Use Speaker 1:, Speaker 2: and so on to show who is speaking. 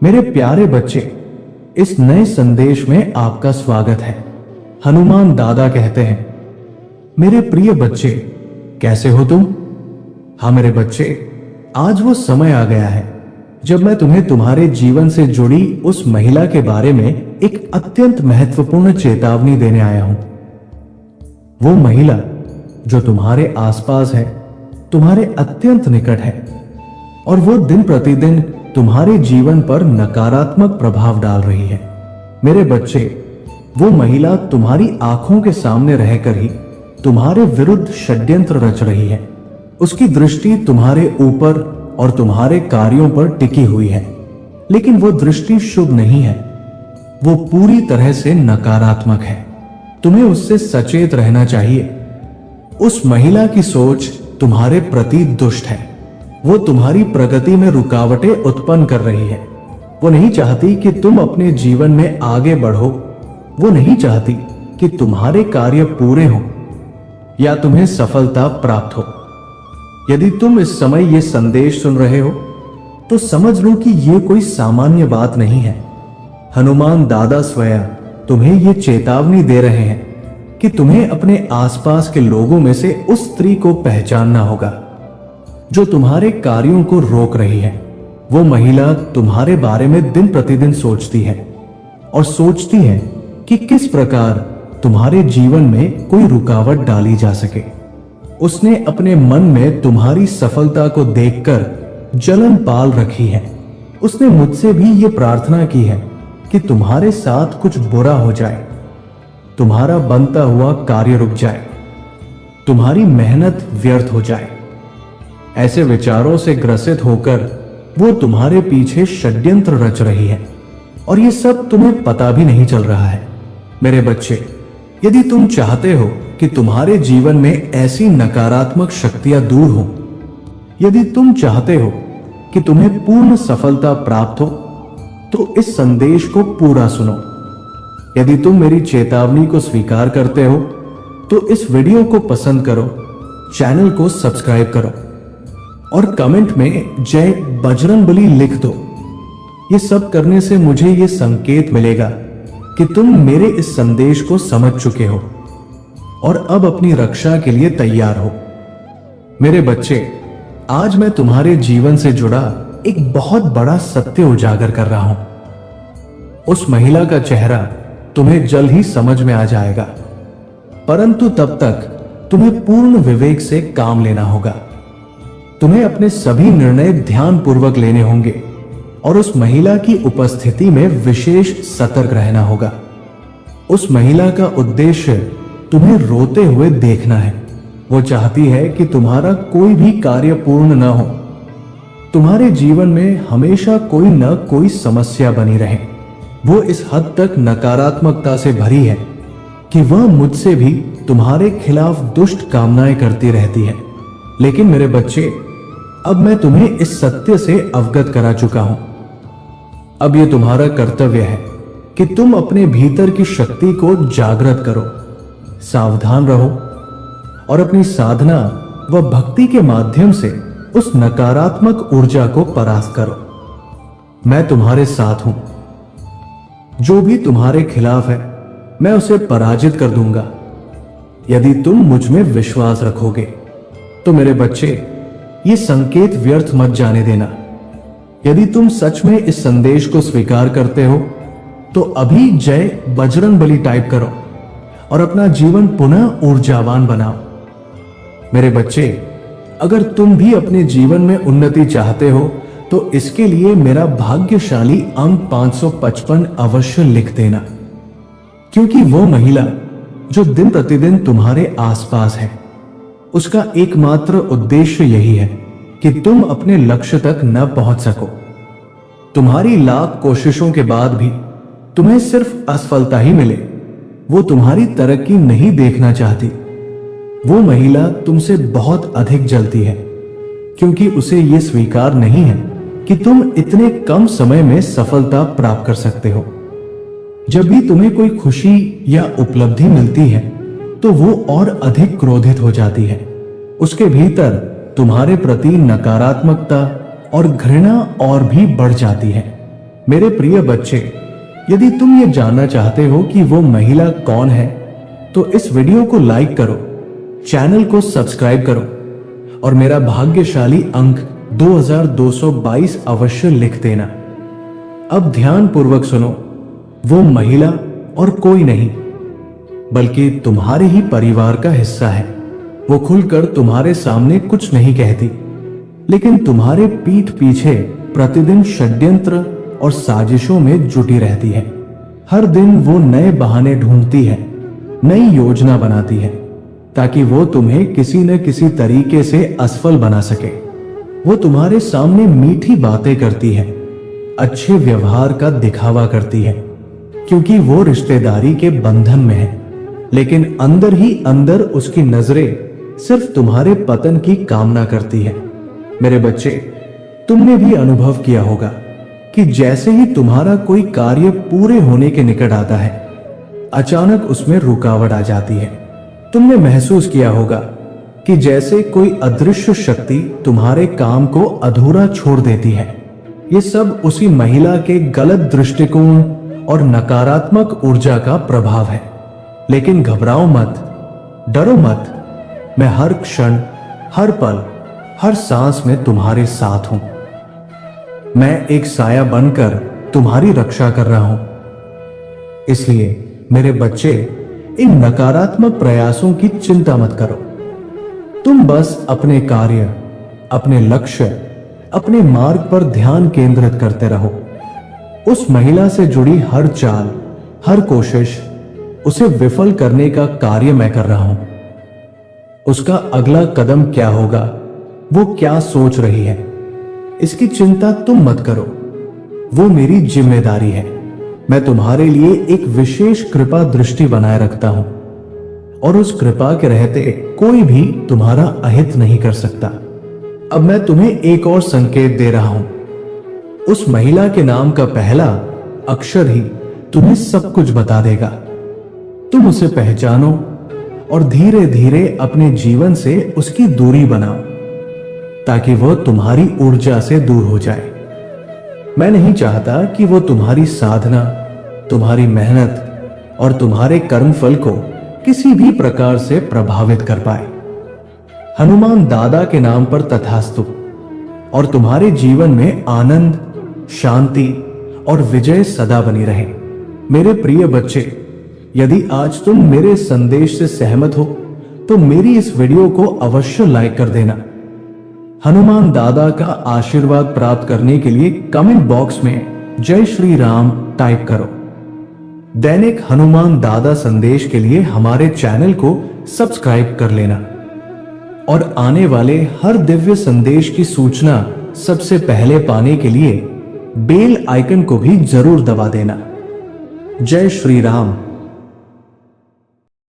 Speaker 1: मेरे प्यारे बच्चे, इस नए संदेश में आपका स्वागत है। हनुमान दादा कहते हैं, मेरे प्रिय बच्चे, कैसे हो तुम? हाँ मेरे बच्चे, आज वो समय आ गया है जब मैं तुम्हें तुम्हारे जीवन से जुड़ी उस महिला के बारे में एक अत्यंत महत्वपूर्ण चेतावनी देने आया हूं। वो महिला जो तुम्हारे आसपास है, तुम्हारे अत्यंत निकट है, और वो दिन प्रतिदिन तुम्हारे जीवन पर नकारात्मक प्रभाव डाल रही है। मेरे बच्चे, वो महिला तुम्हारी आंखों के सामने रहकर ही तुम्हारे विरुद्ध षड्यंत्र रच रही है। उसकी दृष्टि तुम्हारे ऊपर और तुम्हारे कार्यों पर टिकी हुई है, लेकिन वो दृष्टि शुभ नहीं है। वो पूरी तरह से नकारात्मक है। तुम्हें उससे सचेत रहना चाहिए। उस महिला की सोच तुम्हारे प्रति दुष्ट है। वो तुम्हारी प्रगति में रुकावटें उत्पन्न कर रही है। वो नहीं चाहती कि तुम अपने जीवन में आगे बढ़ो। वो नहीं चाहती कि तुम्हारे कार्य पूरे हों या तुम्हें सफलता प्राप्त हो। यदि तुम इस समय ये संदेश सुन रहे हो तो समझ लो कि ये कोई सामान्य बात नहीं है। हनुमान दादा स्वयं तुम्हें ये चेतावनी दे रहे हैं कि तुम्हें अपने आसपास के लोगों में से उस स्त्री को पहचानना होगा जो तुम्हारे कार्यों को रोक रही है। वो महिला तुम्हारे बारे में दिन प्रतिदिन सोचती है और सोचती है कि किस प्रकार तुम्हारे जीवन में कोई रुकावट डाली जा सके। उसने अपने मन में तुम्हारी सफलता को देखकर जलन पाल रखी है। उसने मुझसे भी ये प्रार्थना की है कि तुम्हारे साथ कुछ बुरा हो जाए, तुम्हारा बनता हुआ कार्य रुक जाए, तुम्हारी मेहनत व्यर्थ हो जाए। ऐसे विचारों से ग्रसित होकर वो तुम्हारे पीछे षड्यंत्र रच रही है और ये सब तुम्हें पता भी नहीं चल रहा है। मेरे बच्चे, यदि तुम चाहते हो कि तुम्हारे जीवन में ऐसी नकारात्मक शक्तियां दूर हो, यदि तुम चाहते हो कि तुम्हें पूर्ण सफलता प्राप्त हो, तो इस संदेश को पूरा सुनो। यदि तुम मेरी चेतावनी को स्वीकार करते हो तो इस वीडियो को पसंद करो, चैनल को सब्सक्राइब करो और कमेंट में जय बजरंगबली लिख दो। ये सब करने से मुझे ये संकेत मिलेगा कि तुम मेरे इस संदेश को समझ चुके हो और अब अपनी रक्षा के लिए तैयार हो। मेरे बच्चे, आज मैं तुम्हारे जीवन से जुड़ा एक बहुत बड़ा सत्य उजागर कर रहा हूं। उस महिला का चेहरा तुम्हें जल्द ही समझ में आ जाएगा, परंतु तब तक तुम्हें पूर्ण विवेक से काम लेना होगा। तुम्हें अपने सभी निर्णय ध्यानपूर्वक लेने होंगे और उस महिला की उपस्थिति में विशेष सतर्क रहना होगा। उस महिला का उद्देश्य तुम्हें रोते हुए देखना है। वो चाहती है कि तुम्हारा कोई भी कार्य पूर्ण न हो, तुम्हारे जीवन में हमेशा कोई न कोई समस्या बनी रहे। वो इस हद तक नकारात्मकता से भरी है कि वह मुझसे भी तुम्हारे खिलाफ दुष्ट कामनाएं करती रहती है। लेकिन मेरे बच्चे, अब मैं तुम्हें इस सत्य से अवगत करा चुका हूं। अब यह तुम्हारा कर्तव्य है कि तुम अपने भीतर की शक्ति को जागृत करो, सावधान रहो और अपनी साधना व भक्ति के माध्यम से उस नकारात्मक ऊर्जा को परास्त करो। मैं तुम्हारे साथ हूं। जो भी तुम्हारे खिलाफ है, मैं उसे पराजित कर दूंगा यदि तुम मुझ में विश्वास रखोगे। तो मेरे बच्चे, ये संकेत व्यर्थ मत जाने देना। यदि तुम सच में इस संदेश को स्वीकार करते हो तो अभी जय बजरंगबली टाइप करो और अपना जीवन पुनः ऊर्जावान बनाओ। मेरे बच्चे, अगर तुम भी अपने जीवन में उन्नति चाहते हो तो इसके लिए मेरा भाग्यशाली अंक 555 अवश्य लिख देना, क्योंकि वो महिला जो दिन प्रतिदिन तुम्हारे आसपास है, उसका एकमात्र उद्देश्य यही है कि तुम अपने लक्ष्य तक न पहुंच सको। तुम्हारी लाख कोशिशों के बाद भी तुम्हें सिर्फ असफलता ही मिले। वो तुम्हारी तरक्की नहीं देखना चाहती। वो महिला तुमसे बहुत अधिक जलती है, क्योंकि उसे यह स्वीकार नहीं है कि तुम इतने कम समय में सफलता प्राप्त कर सकते हो। जब भी तुम्हें कोई खुशी या उपलब्धि मिलती है तो वो और अधिक क्रोधित हो जाती है। उसके भीतर तुम्हारे प्रति नकारात्मकता और घृणा और भी बढ़ जाती है। मेरे प्रिय बच्चे, यदि तुम ये जानना चाहते हो कि वो महिला कौन है, तो इस वीडियो को लाइक करो, चैनल को सब्सक्राइब करो और मेरा भाग्यशाली अंक 2222 अवश्य लिख देना। अब ध्यान पूर्वक सुनो। वो महिला और कोई नहीं बल्कि तुम्हारे ही परिवार का हिस्सा है। वो खुलकर तुम्हारे सामने कुछ नहीं कहती, लेकिन तुम्हारे पीठ पीछे प्रतिदिन षड्यंत्र और साजिशों में जुटी रहती है। हर दिन वो नए बहाने ढूंढती है, नई योजना बनाती है, ताकि वो तुम्हें किसी न किसी तरीके से असफल बना सके। वो तुम्हारे सामने मीठी बातें करती है, अच्छे व्यवहार का दिखावा करती है, क्योंकि वो रिश्तेदारी के बंधन में है, लेकिन अंदर ही अंदर उसकी नजरें सिर्फ तुम्हारे पतन की कामना करती है। मेरे बच्चे, तुमने भी अनुभव किया होगा कि जैसे ही तुम्हारा कोई कार्य पूरे होने के निकट आता है, अचानक उसमें रुकावट आ जाती है। तुमने महसूस किया होगा कि जैसे कोई अदृश्य शक्ति तुम्हारे काम को अधूरा छोड़ देती है। ये सब उसी महिला के गलत दृष्टिकोण और नकारात्मक ऊर्जा का प्रभाव है। लेकिन घबराओ मत, डरो मत। मैं हर क्षण, हर पल, हर सांस में तुम्हारे साथ हूं। मैं एक साया बनकर तुम्हारी रक्षा कर रहा हूं। इसलिए मेरे बच्चे, इन नकारात्मक प्रयासों की चिंता मत करो। तुम बस अपने कार्य, अपने लक्ष्य, अपने मार्ग पर ध्यान केंद्रित करते रहो। उस महिला से जुड़ी हर चाल, हर कोशिश, उसे विफल करने का कार्य मैं कर रहा हूं। उसका अगला कदम क्या होगा, वो क्या सोच रही है, इसकी चिंता तुम मत करो। वो मेरी जिम्मेदारी है। मैं तुम्हारे लिए एक विशेष कृपा दृष्टि बनाए रखता हूं और उस कृपा के रहते कोई भी तुम्हारा अहित नहीं कर सकता। अब मैं तुम्हें एक और संकेत दे रहा हूं। उस महिला के नाम का पहला अक्षर ही तुम्हें सब कुछ बता देगा। तुम उसे पहचानो और धीरे धीरे अपने जीवन से उसकी दूरी बनाओ, ताकि वो तुम्हारी ऊर्जा से दूर हो जाए। मैं नहीं चाहता कि वो तुम्हारी साधना, तुम्हारी मेहनत और तुम्हारे कर्मफल को किसी भी प्रकार से प्रभावित कर पाए। हनुमान दादा के नाम पर तथास्तु। और तुम्हारे जीवन में आनंद, शांति और विजय सदा बनी रहे। मेरे प्रिय बच्चे, यदि आज तुम मेरे संदेश से सहमत हो तो मेरी इस वीडियो को अवश्य लाइक कर देना। हनुमान दादा का आशीर्वाद प्राप्त करने के लिए कमेंट बॉक्स में जय श्री राम टाइप करो। दैनिक हनुमान दादा संदेश के लिए हमारे चैनल को सब्सक्राइब कर लेना और आने वाले हर दिव्य संदेश की सूचना सबसे पहले पाने के लिए बेल आइकन को भी जरूर दबा देना। जय श्री राम।